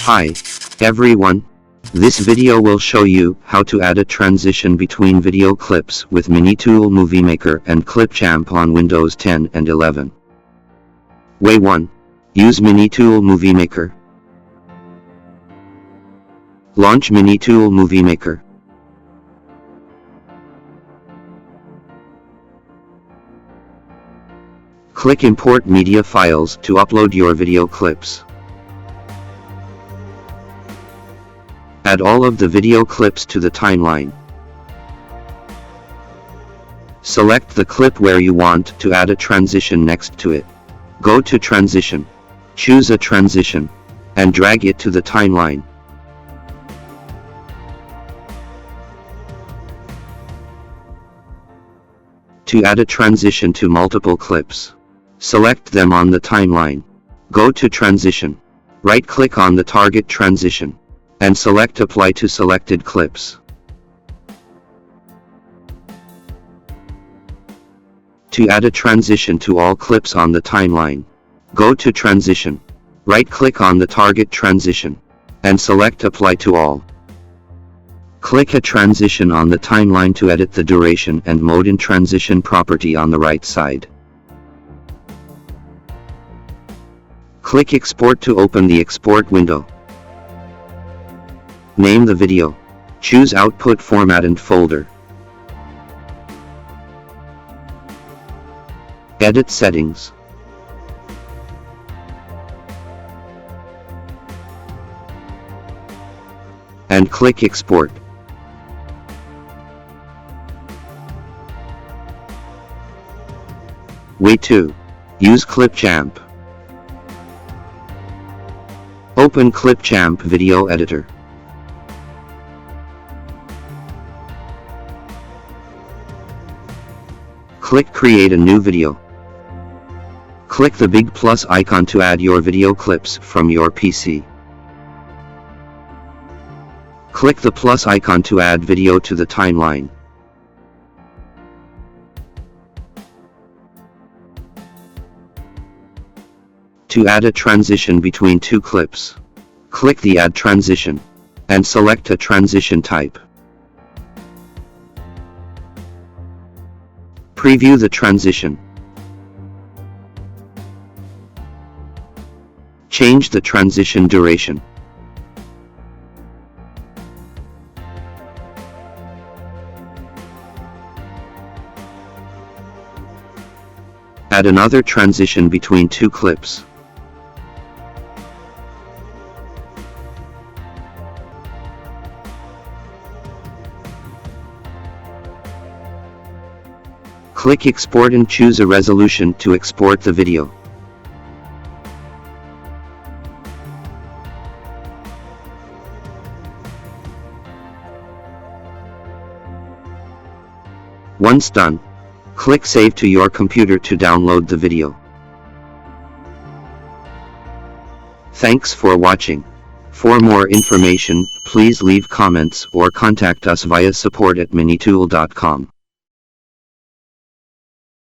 Hi, everyone. This video will show you how to add a transition between video clips with Minitool Movie Maker and Clipchamp on Windows 10 and 11. Way 1. Use Minitool Movie Maker. Launch Minitool Movie Maker. Click Import Media Files to upload your video clips. Add all of the video clips to the timeline. Select the clip where you want to add a transition next to it. Go to Transition, choose a transition, and drag it to the timeline. To add a transition to multiple clips, select them on the timeline. Go to Transition, right-click on the target transition, and select Apply to selected clips. To add a transition to all clips on the timeline, go to Transition, right-click on the target transition, and select Apply to all. Click a transition on the timeline to edit the duration and mode in transition property on the right side. Click Export to open the export window. Name the video. Choose Output Format and Folder. Edit Settings. And click Export. Way 2. Use Clipchamp. Open Clipchamp Video Editor. Click Create a new video. Click the big plus icon to add your video clips from your PC. Click the plus icon to add video to the timeline. To add a transition between two clips, click the Add Transition, and select a transition type. Preview the transition. Change the transition duration. Add another transition between two clips. Click Export and choose a resolution to export the video. Once done, click Save to your computer to download the video. Thanks for watching. For more information, please leave comments or contact us via support@minitool.com.